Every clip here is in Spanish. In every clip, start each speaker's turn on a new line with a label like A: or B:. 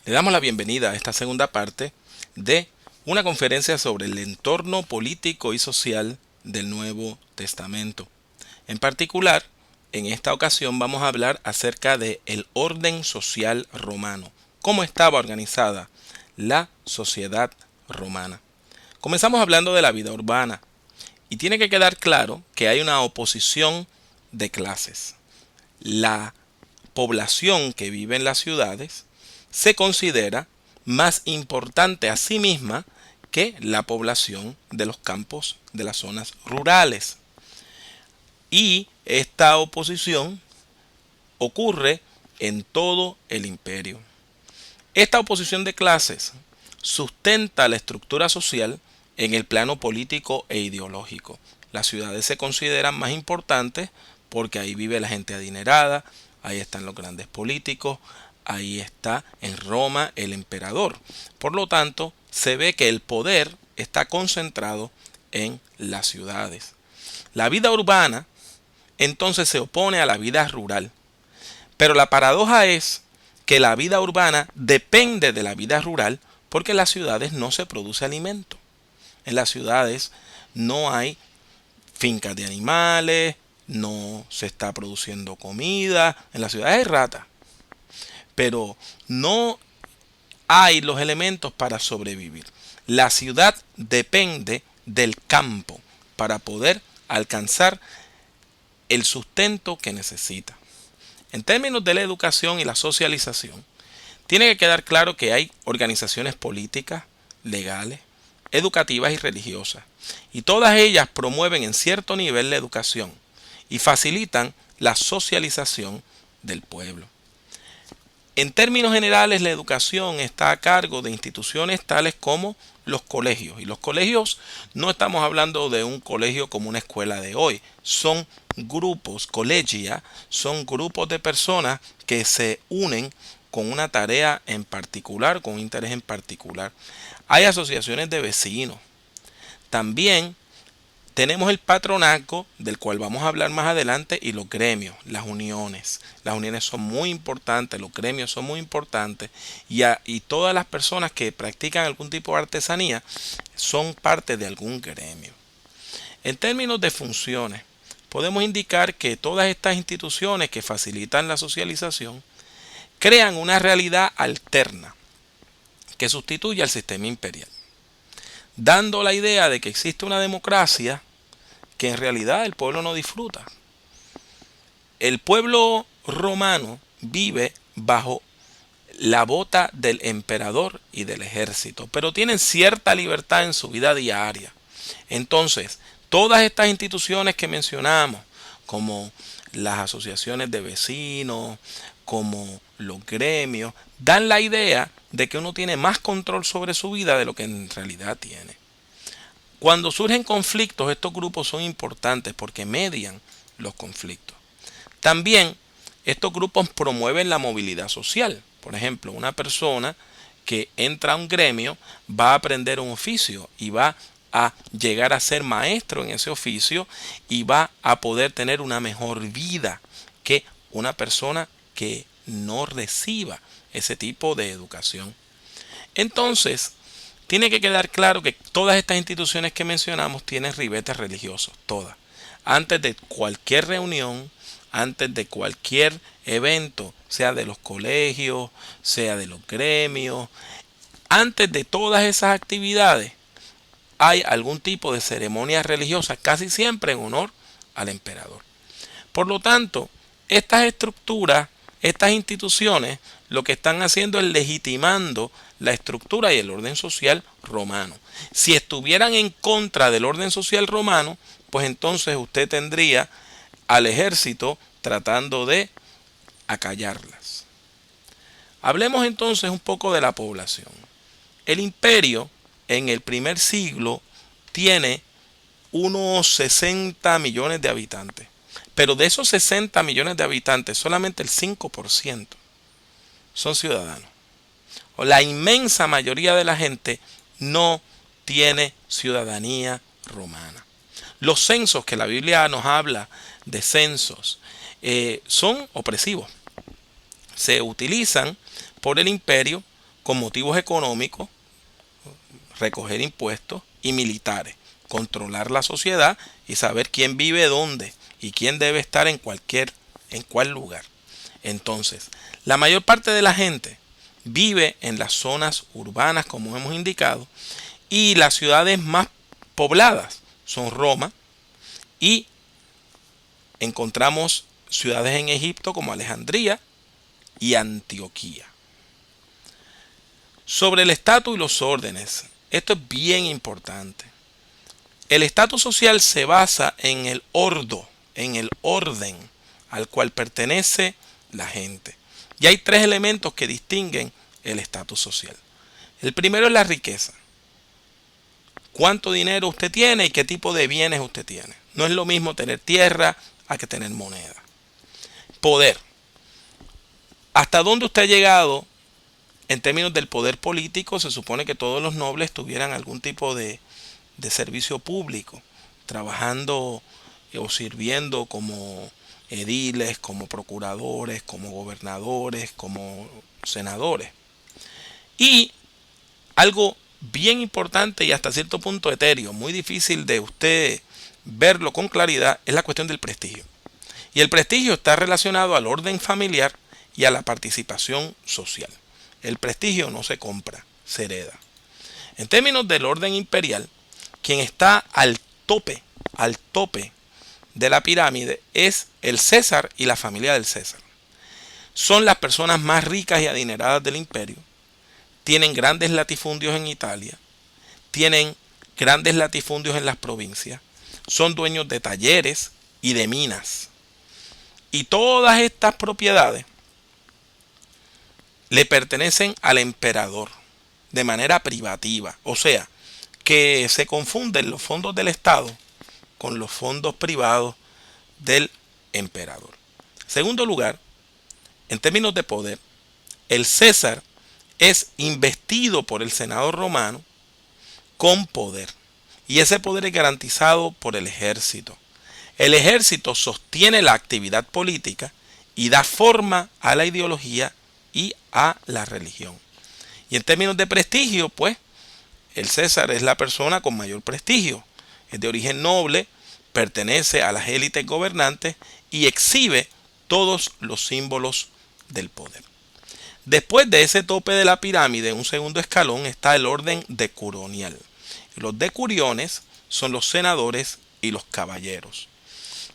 A: Le damos la bienvenida a esta segunda parte de una conferencia sobre el entorno político y social del Nuevo Testamento. En particular, en esta ocasión vamos a hablar acerca de el orden social romano, cómo estaba organizada la sociedad romana. Comenzamos hablando de la vida urbana y tiene que quedar claro que hay una oposición de clases. La población que vive en las ciudades se considera más importante a sí misma que la población de los campos de las zonas rurales. Y esta oposición ocurre en todo el imperio. Esta oposición de clases sustenta la estructura social en el plano político e ideológico. Las ciudades se consideran más importantes porque ahí vive la gente adinerada, ahí están los grandes políticos, ahí está en Roma el emperador. Por lo tanto, se ve que el poder está concentrado en las ciudades. La vida urbana entonces se opone a la vida rural. Pero la paradoja es que la vida urbana depende de la vida rural porque en las ciudades no se produce alimento. En las ciudades no hay fincas de animales, no se está produciendo comida. En las ciudades hay ratas, pero no hay los elementos para sobrevivir. La ciudad depende del campo para poder alcanzar el sustento que necesita. En términos de la educación y la socialización, tiene que quedar claro que hay organizaciones políticas, legales, educativas y religiosas, y todas ellas promueven en cierto nivel la educación y facilitan la socialización del pueblo. En términos generales, la educación está a cargo de instituciones tales como los colegios. Y los colegios no estamos hablando de un colegio como una escuela de hoy. Son grupos, colegia, son grupos de personas que se unen con una tarea en particular, con un interés en particular. Hay asociaciones de vecinos. También tenemos el patronazgo, del cual vamos a hablar más adelante, y los gremios, las uniones. Las uniones son muy importantes, los gremios son muy importantes, y todas las personas que practican algún tipo de artesanía son parte de algún gremio. En términos de funciones, podemos indicar que todas estas instituciones que facilitan la socialización crean una realidad alterna que sustituye al sistema imperial, dando la idea de que existe una democracia que en realidad el pueblo no disfruta. El pueblo romano vive bajo la bota del emperador y del ejército, pero tienen cierta libertad en su vida diaria. Entonces, todas estas instituciones que mencionamos, como las asociaciones de vecinos, como los gremios, dan la idea de que uno tiene más control sobre su vida de lo que en realidad tiene. Cuando surgen conflictos, estos grupos son importantes porque median los conflictos. También estos grupos promueven la movilidad social. Por ejemplo, una persona que entra a un gremio va a aprender un oficio y va a llegar a ser maestro en ese oficio y va a poder tener una mejor vida que una persona que no reciba ese tipo de educación. Entonces, tiene que quedar claro que todas estas instituciones que mencionamos tienen ribetes religiosos, todas. Antes de cualquier reunión, antes de cualquier evento, sea de los colegios, sea de los gremios, antes de todas esas actividades, hay algún tipo de ceremonia religiosa, casi siempre en honor al emperador. Por lo tanto, estas estructuras, estas instituciones, lo que están haciendo es legitimando la estructura y el orden social romano. Si estuvieran en contra del orden social romano, pues entonces usted tendría al ejército tratando de acallarlas. Hablemos entonces un poco de la población. El imperio en el primer siglo tiene unos 60 millones de habitantes. Pero de esos 60 millones de habitantes, solamente el 5% son ciudadanos. O la inmensa mayoría de la gente no tiene ciudadanía romana. Los censos, que la Biblia nos habla de censos, son opresivos. Se utilizan por el imperio con motivos económicos, recoger impuestos, y militares, controlar la sociedad y saber quién vive dónde y quién debe estar en cuál lugar. Entonces, la mayor parte de la gente vive en las zonas urbanas, como hemos indicado, y las ciudades más pobladas son Roma, y encontramos ciudades en Egipto como Alejandría y Antioquía. Sobre el estatus y los órdenes, esto es bien importante. El estatus social se basa en el ordo, en el orden al cual pertenece la gente. Y hay tres elementos que distinguen el estatus social. El primero es la riqueza. ¿Cuánto dinero usted tiene y qué tipo de bienes usted tiene? No es lo mismo tener tierra a que tener moneda. Poder. ¿Hasta dónde usted ha llegado en términos del poder político? Se supone que todos los nobles tuvieran algún tipo de servicio público, trabajando o sirviendo como ediles, como procuradores, como gobernadores, como senadores. Y algo bien importante y hasta cierto punto etéreo, muy difícil de usted verlo con claridad, es la cuestión del prestigio. Y el prestigio está relacionado al orden familiar y a la participación social. El prestigio no se compra, se hereda. En términos del orden imperial, quien está al tope de la pirámide es el César y la familia del César. Son las personas más ricas y adineradas del imperio. Tienen grandes latifundios en Italia. Tienen grandes latifundios en las provincias. Son dueños de talleres y de minas. Y todas estas propiedades le pertenecen al emperador de manera privativa. O sea, que se confunden los fondos del Estado con los fondos privados del emperador. En segundo lugar, en términos de poder, el César es investido por el Senado romano con poder. Y ese poder es garantizado por el ejército. El ejército sostiene la actividad política y da forma a la ideología y a la religión. Y en términos de prestigio, pues, el César es la persona con mayor prestigio. Es de origen noble, pertenece a las élites gobernantes y exhibe todos los símbolos del poder. Después de ese tope de la pirámide, en un segundo escalón, está el orden decuronial. Los decuriones son los senadores y los caballeros.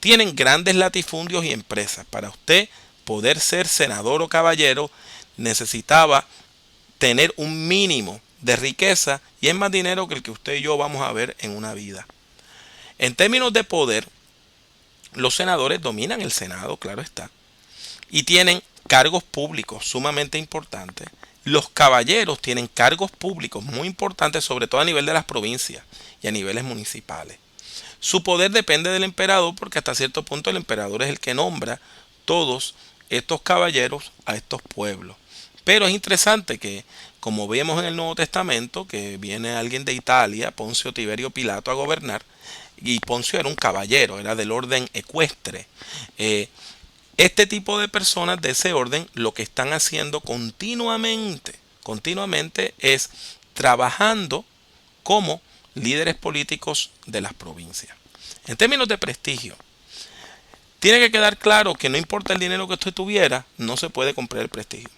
A: Tienen grandes latifundios y empresas. Para usted poder ser senador o caballero, necesitaba tener un mínimo de riqueza y es más dinero que el que usted y yo vamos a ver en una vida. En términos de poder, los senadores dominan el Senado, claro está, y tienen cargos públicos sumamente importantes. Los caballeros tienen cargos públicos muy importantes, sobre todo a nivel de las provincias y a niveles municipales. Su poder depende del emperador porque hasta cierto punto el emperador es el que nombra todos estos caballeros a estos pueblos. Pero es interesante que, como vemos en el Nuevo Testamento, que viene alguien de Italia, Poncio Tiberio Pilato, a gobernar, y Poncio era un caballero, era del orden ecuestre. Este tipo de personas de ese orden lo que están haciendo continuamente es trabajando como líderes políticos de las provincias. En términos de prestigio, tiene que quedar claro que no importa el dinero que usted tuviera, no se puede comprar el prestigio.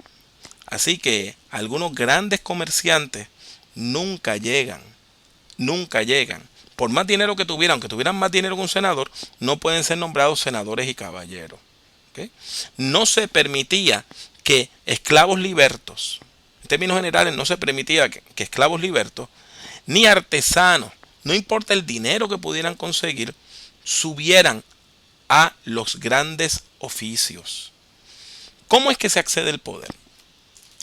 A: Así que algunos grandes comerciantes nunca llegan. Por más dinero que tuvieran, aunque tuvieran más dinero que un senador, no pueden ser nombrados senadores y caballeros. ¿Okay? No se permitía que esclavos libertos, en términos generales no se permitía que esclavos libertos, ni artesanos, no importa el dinero que pudieran conseguir, subieran a los grandes oficios. ¿Cómo es que se accede al poder?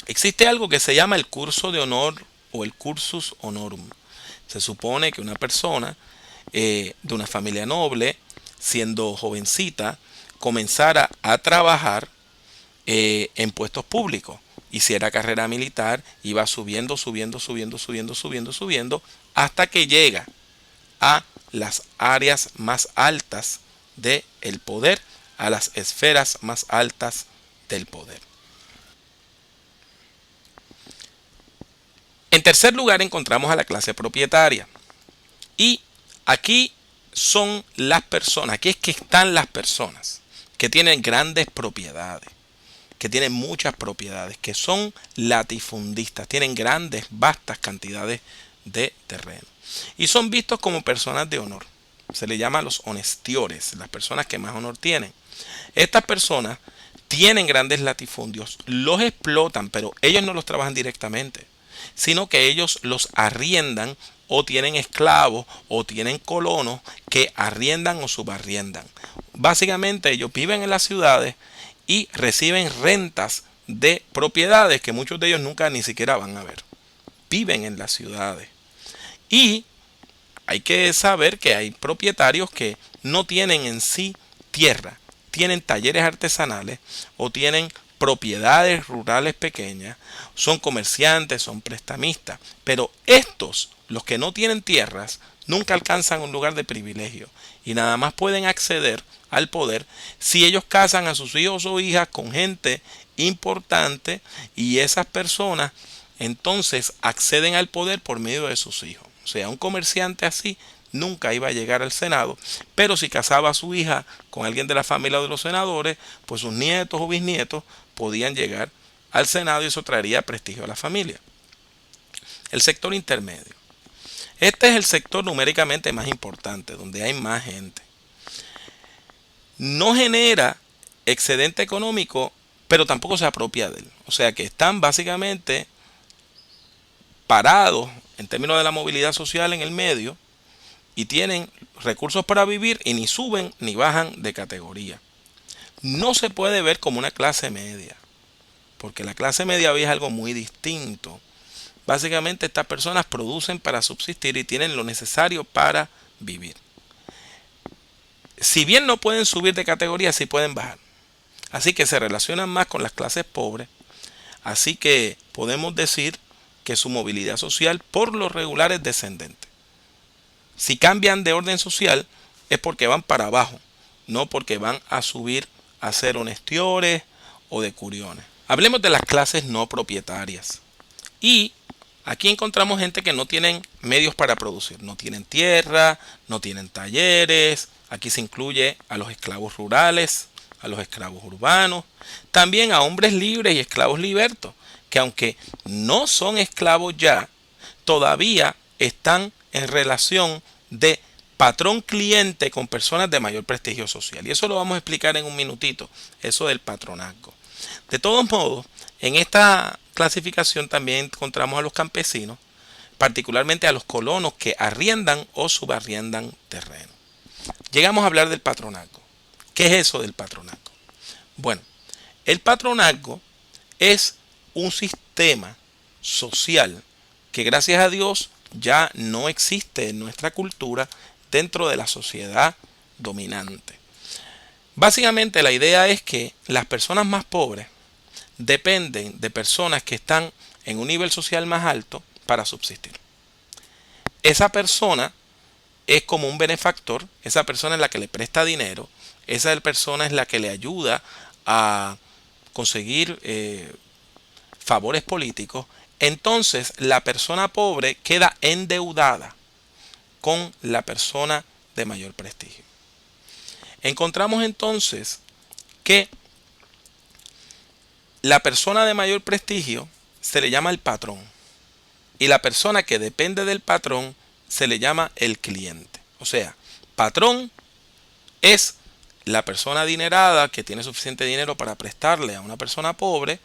A: Existe algo que se llama el curso de honor o el cursus honorum. Se supone que una persona de una familia noble, siendo jovencita, comenzara a trabajar en puestos públicos. Hiciera carrera militar, iba subiendo, hasta que llega a las áreas más altas del poder, a las esferas más altas del poder. En tercer lugar encontramos a la clase propietaria. Y aquí son las personas, aquí es que están las personas que tienen grandes propiedades, que tienen muchas propiedades, que son latifundistas, tienen grandes, vastas cantidades de terreno. Y son vistos como personas de honor. Se les llama los honestiores, las personas que más honor tienen. Estas personas tienen grandes latifundios, los explotan, pero ellos no los trabajan directamente, sino que ellos los arriendan o tienen esclavos o tienen colonos que arriendan o subarriendan. Básicamente ellos viven en las ciudades y reciben rentas de propiedades que muchos de ellos nunca ni siquiera van a ver. Viven en las ciudades. Y hay que saber que hay propietarios que no tienen en sí tierra, tienen talleres artesanales o tienen propiedades rurales pequeñas, son comerciantes, son prestamistas, pero estos, los que no tienen tierras, nunca alcanzan un lugar de privilegio y nada más pueden acceder al poder si ellos casan a sus hijos o hijas con gente importante y esas personas entonces acceden al poder por medio de sus hijos. O sea, un comerciante así nunca iba a llegar al Senado, pero si casaba a su hija con alguien de la familia de los senadores, pues sus nietos o bisnietos podían llegar al Senado y eso traería prestigio a la familia. El sector intermedio. Este es el sector numéricamente más importante, donde hay más gente. No genera excedente económico, pero tampoco se apropia de él. O sea que están básicamente parados en términos de la movilidad social en el medio y tienen recursos para vivir y ni suben ni bajan de categoría. No se puede ver como una clase media, porque la clase media es algo muy distinto. Básicamente estas personas producen para subsistir y tienen lo necesario para vivir. Si bien no pueden subir de categoría, sí pueden bajar. Así que se relacionan más con las clases pobres. Así que podemos decir que su movilidad social por lo regular es descendente. Si cambian de orden social es porque van para abajo, no porque van a subir a ser honestiores o decuriones. Hablemos de las clases no propietarias. Y aquí encontramos gente que no tienen medios para producir, no tienen tierra, no tienen talleres. Aquí se incluye a los esclavos rurales, a los esclavos urbanos, también a hombres libres y esclavos libertos, que aunque no son esclavos ya, todavía están en relación de patrón-cliente con personas de mayor prestigio social. Y eso lo vamos a explicar en un minutito, eso del patronazgo. De todos modos, en esta clasificación también encontramos a los campesinos, particularmente a los colonos que arriendan o subarriendan terreno. Llegamos a hablar del patronazgo. ¿Qué es eso del patronazgo? Bueno, el patronazgo es un sistema social que gracias a Dios ya no existe en nuestra cultura dentro de la sociedad dominante. Básicamente la idea es que las personas más pobres dependen de personas que están en un nivel social más alto para subsistir. Esa persona es como un benefactor, esa persona es la que le presta dinero, esa persona es la que le ayuda a conseguir favores políticos. Entonces la persona pobre queda endeudada con la persona de mayor prestigio. Encontramos entonces que la persona de mayor prestigio se le llama el patrón y la persona que depende del patrón se le llama el cliente. O sea, patrón es la persona adinerada que tiene suficiente dinero para prestarle a una persona pobre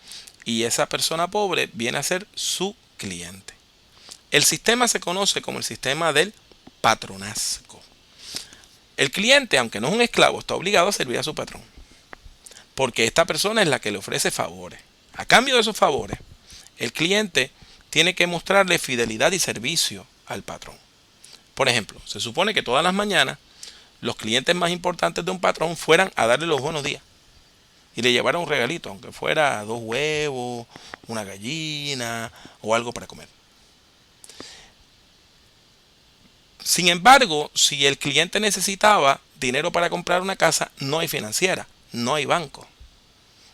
A: y esa persona pobre viene a ser su cliente. El sistema se conoce como el sistema del patronazgo. El cliente, aunque no es un esclavo, está obligado a servir a su patrón, porque esta persona es la que le ofrece favores. A cambio de esos favores, el cliente tiene que mostrarle fidelidad y servicio al patrón. Por ejemplo, se supone que todas las mañanas los clientes más importantes de un patrón fueran a darle los buenos días y le llevaran un regalito, aunque fuera 2 huevos, una gallina o algo para comer. Sin embargo, si el cliente necesitaba dinero para comprar una casa, no hay financiera, no hay banco.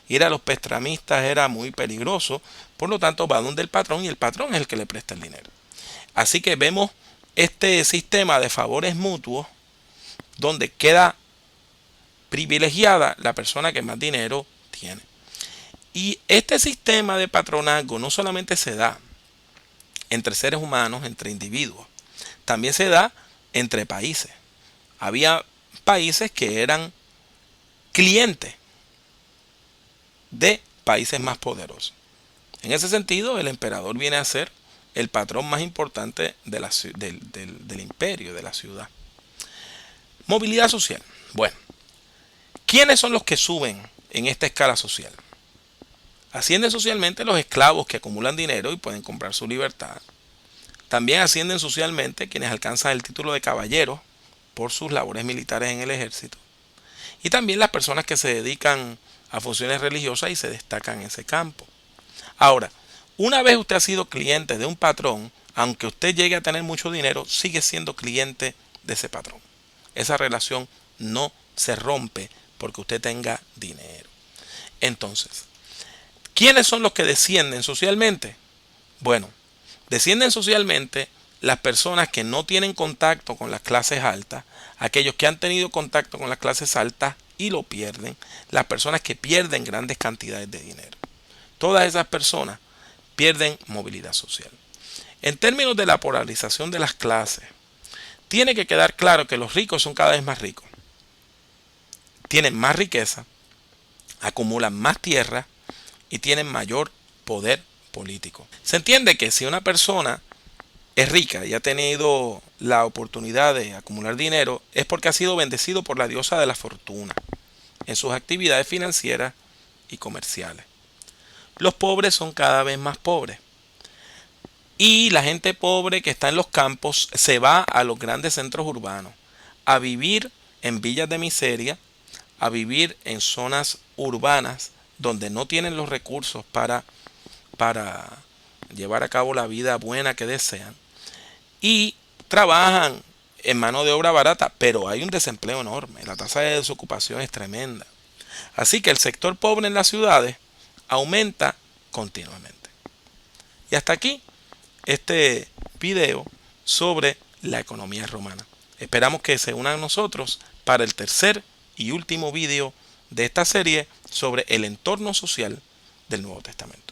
A: Ir a los prestamistas era muy peligroso Por lo tanto, va donde el patrón y el patrón es el que le presta el dinero. Así que vemos este sistema de favores mutuos donde queda privilegiada la persona que más dinero tiene. Y este sistema de patronazgo no solamente se da entre seres humanos, entre individuos, también se da entre países. Había países que eran clientes de países más poderosos. En ese sentido, el emperador viene a ser el patrón más importante del imperio, de la ciudad. Movilidad social. Bueno, ¿quiénes son los que suben en esta escala social? Ascienden socialmente los esclavos que acumulan dinero y pueden comprar su libertad. También ascienden socialmente quienes alcanzan el título de caballeros por sus labores militares en el ejército. Y también las personas que se dedican a funciones religiosas y se destacan en ese campo. Ahora, una vez usted ha sido cliente de un patrón, aunque usted llegue a tener mucho dinero, sigue siendo cliente de ese patrón. Esa relación no se rompe porque usted tenga dinero. Entonces, ¿quiénes son los que descienden socialmente? Bueno, descienden socialmente las personas que no tienen contacto con las clases altas, aquellos que han tenido contacto con las clases altas y lo pierden, las personas que pierden grandes cantidades de dinero. Todas esas personas pierden movilidad social. En términos de la polarización de las clases, tiene que quedar claro que los ricos son cada vez más ricos. Tienen más riqueza, acumulan más tierra y tienen mayor poder político. Se entiende que si una persona es rica y ha tenido la oportunidad de acumular dinero, es porque ha sido bendecido por la diosa de la fortuna en sus actividades financieras y comerciales. Los pobres son cada vez más pobres. Y la gente pobre que está en los campos se va a los grandes centros urbanos a vivir en villas de miseria, a vivir en zonas urbanas donde no tienen los recursos para llevar a cabo la vida buena que desean. Y trabajan en mano de obra barata, pero hay un desempleo enorme. La tasa de desocupación es tremenda. Así que el sector pobre en las ciudades aumenta continuamente. Y hasta aquí este video sobre la economía romana. Esperamos que se unan a nosotros para el tercer y último video de esta serie sobre el entorno social del Nuevo Testamento.